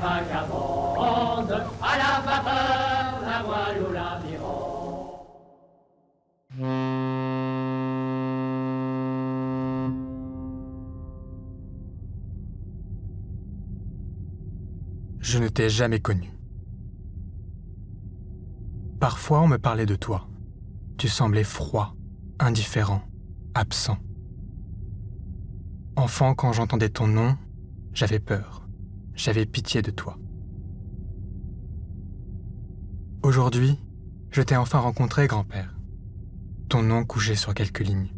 vagabonde, à la vapeur, la voile ou l'aviron. Je ne t'ai jamais connu. Parfois, on me parlait de toi. Tu semblais froid, indifférent, absent. Enfant, quand j'entendais ton nom, j'avais peur. J'avais pitié de toi. Aujourd'hui, je t'ai enfin rencontré, grand-père. Ton nom couché sur quelques lignes.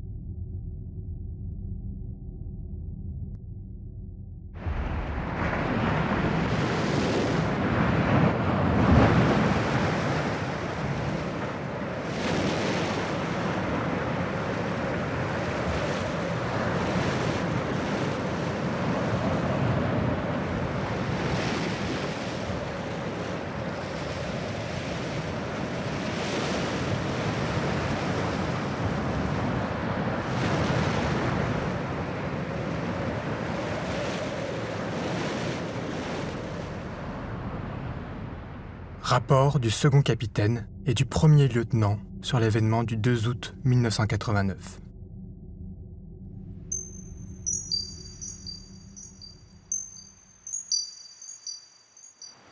Rapport du second capitaine et du premier lieutenant sur l'événement du 2 août 1989.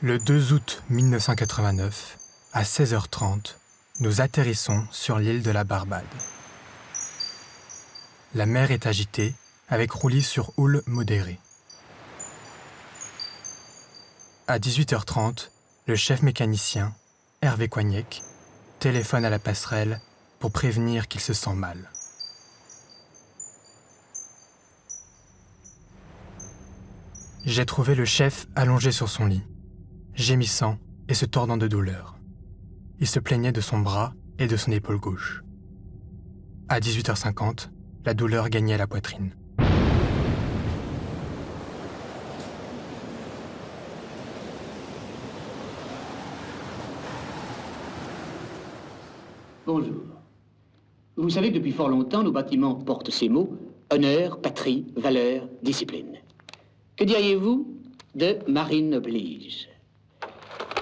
Le 2 août 1989, à 16h30, nous atterrissons sur l'île de la Barbade. La mer est agitée, avec roulis sur houle modérée. À 18h30, le chef mécanicien, Hervé Coignec, téléphone à la passerelle pour prévenir qu'il se sent mal. J'ai trouvé le chef allongé sur son lit, gémissant et se tordant de douleur. Il se plaignait de son bras et de son épaule gauche. À 18h50, la douleur gagnait la poitrine. Bonjour. Vous savez que depuis fort longtemps, nos bâtiments portent ces mots: honneur, patrie, valeur, discipline. Que diriez-vous de Marine oblige?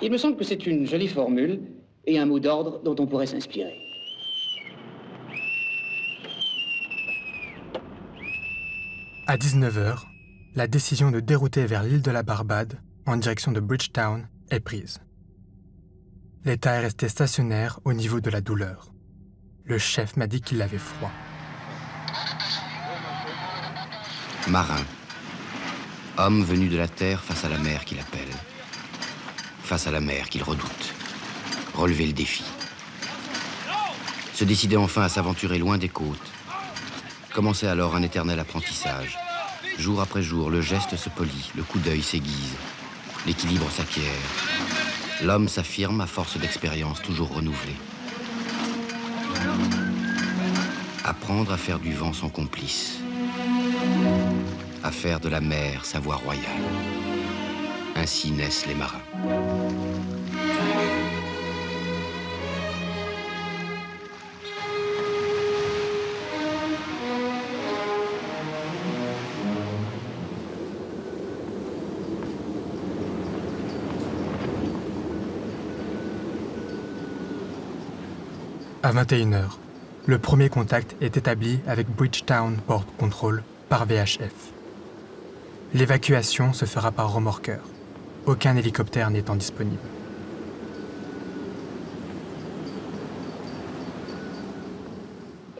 Il me semble que c'est une jolie formule et un mot d'ordre dont on pourrait s'inspirer. À 19h, la décision de dérouter vers l'île de la Barbade, en direction de Bridgetown, est prise. L'État est resté stationnaire au niveau de la douleur. Le chef m'a dit qu'il avait froid. Marin. Homme venu de la terre face à la mer qu'il appelle. Face à la mer qu'il redoute. Relever le défi. Se décider enfin à s'aventurer loin des côtes. Commençait alors un éternel apprentissage. Jour après jour, le geste se polit, le coup d'œil s'aiguise. L'équilibre s'acquiert. L'homme s'affirme à force d'expériences toujours renouvelées. Apprendre à faire du vent son complice. À faire de la mer sa voie royale. Ainsi naissent les marins. À 21h, le premier contact est établi avec Bridgetown Port Control par VHF. L'évacuation se fera par remorqueur, aucun hélicoptère n'étant disponible.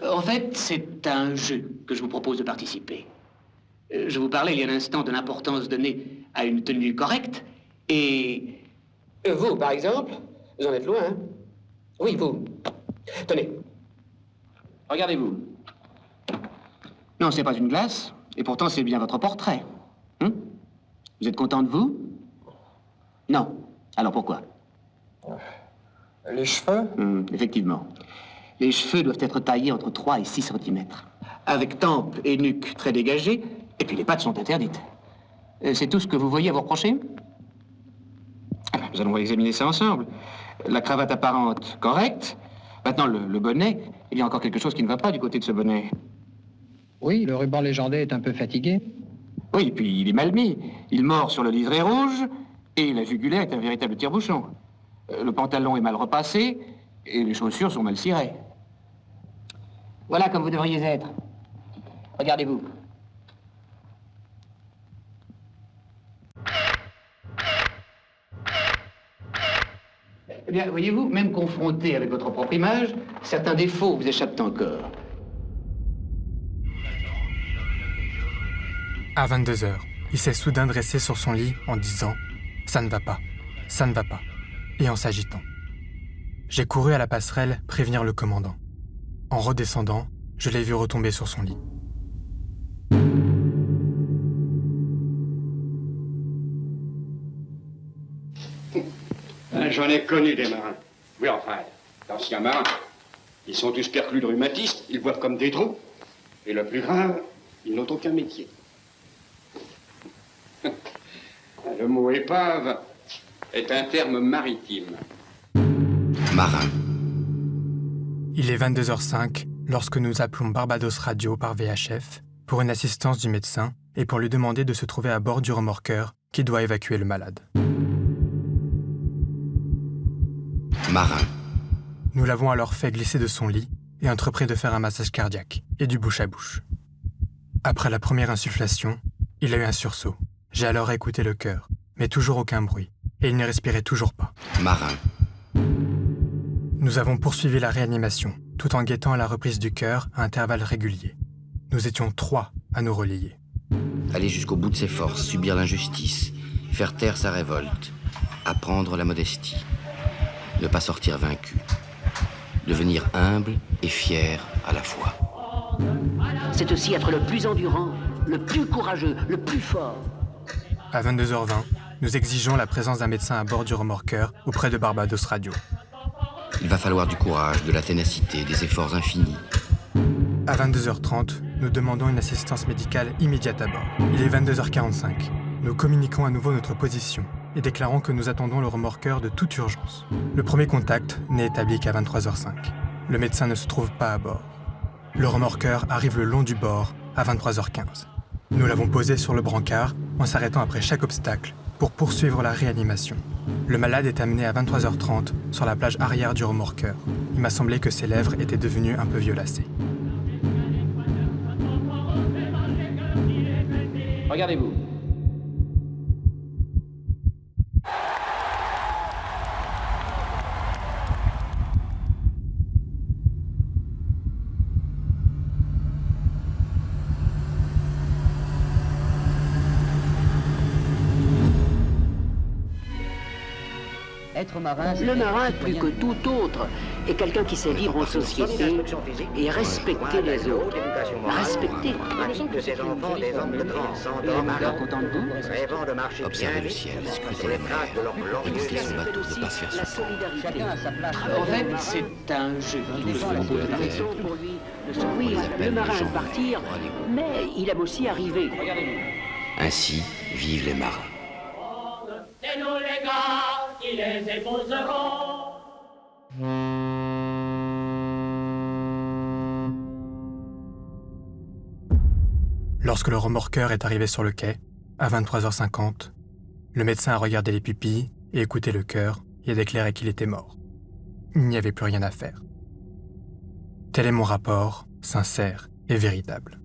En fait, c'est à un jeu que je vous propose de participer. Je vous parlais il y a un instant de l'importance donnée à une tenue correcte, et... Vous, par exemple, vous en êtes loin, hein? Oui, vous. Tenez. Regardez-vous. Non, c'est pas une glace, et pourtant c'est bien votre portrait. Vous êtes content de vous? Non. Alors pourquoi? Les cheveux? Effectivement. Les cheveux doivent être taillés entre 3 et 6 cm. Avec tempe et nuque très dégagées, et puis les pattes sont interdites. C'est tout ce que vous voyez à vous reprocher? Alors, nous allons examiner ça ensemble. La cravate apparente, correcte. Maintenant, le bonnet, il y a encore quelque chose qui ne va pas du côté de ce bonnet. Oui, le ruban légendaire est un peu fatigué. Oui, et puis il est mal mis. Il mord sur le liseré rouge, Et la jugulaire est un véritable tire-bouchon. Le pantalon est mal repassé et les chaussures sont mal cirées. Voilà comme vous devriez être. Regardez-vous. Eh bien, voyez-vous, même confronté avec votre propre image, certains défauts vous échappent encore. À 22h, il s'est soudain dressé sur son lit en disant « Ça ne va pas, ça ne va pas », et en s'agitant. J'ai couru à la passerelle prévenir le commandant. En redescendant, je l'ai vu retomber sur son lit. J'en ai connu des marins. Oui, enfin, d'anciens marins. Ils sont tous perclus de rhumatisme, ils boivent comme des trous. Et le plus grave, ils n'ont aucun métier. Le mot épave est un terme maritime. Marin. Il est 22h05 lorsque nous appelons Barbados Radio par VHF pour une assistance du médecin et pour lui demander de se trouver à bord du remorqueur qui doit évacuer le malade. Marin. Nous l'avons alors fait glisser de son lit et entrepris de faire un massage cardiaque et du bouche à bouche. Après la première insufflation, il a eu un sursaut. J'ai alors écouté le cœur, mais toujours aucun bruit, et il ne respirait toujours pas. Marin. Nous avons poursuivi la réanimation, tout en guettant la reprise du cœur à intervalles réguliers. Nous étions 3 à nous relayer. Aller jusqu'au bout de ses forces, subir l'injustice, faire taire sa révolte, apprendre la modestie, ne pas sortir vaincu, devenir humble et fier à la fois. C'est aussi être le plus endurant, le plus courageux, le plus fort. À 22h20, nous exigeons la présence d'un médecin à bord du remorqueur auprès de Barbados Radio. Il va falloir du courage, de la ténacité, des efforts infinis. À 22h30, nous demandons une assistance médicale immédiate à bord. Il est 22h45. Nous communiquons à nouveau notre position et déclarons que nous attendons le remorqueur de toute urgence. Le premier contact n'est établi qu'à 23h05. Le médecin ne se trouve pas à bord. Le remorqueur arrive le long du bord à 23h15. Nous l'avons posé sur le brancard en s'arrêtant après chaque obstacle pour poursuivre la réanimation. Le malade est amené à 23h30 sur la plage arrière du remorqueur. Il m'a semblé que ses lèvres étaient devenues un peu violacées. Regardez-vous. Être marin, le marin, plus que tout autre, est quelqu'un qui sait vivre en société et respecter les autres. Respecter. De ses enfants, des hommes de grand, sans Marin content de vous. rêvant de marcher Observer le ciel, scruter la mer, écouter son bateau, ne pas se faire souffrir. Chacun a sa place. En fait, c'est un jeu qui Tous venus de la terre, Pour lui, on oui, les le appelle les marin gens aime partir, du rendez-vous. mais il aime aussi arriver. Ainsi vivent les marins. C'est nous les gars qui les épouserons. Lorsque le remorqueur est arrivé sur le quai, à 23h50, le médecin a regardé les pupilles et écouté le cœur et a déclaré qu'il était mort. Il n'y avait plus rien à faire. Tel est mon rapport, sincère et véritable.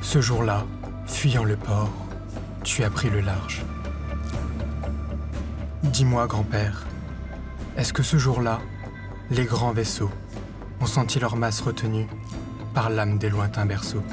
Ce jour-là, fuyant le port, tu as pris le large. Dis-moi, grand-père, est-ce que ce jour-là, les grands vaisseaux ont senti leur masse retenue par l'âme des lointains berceaux ?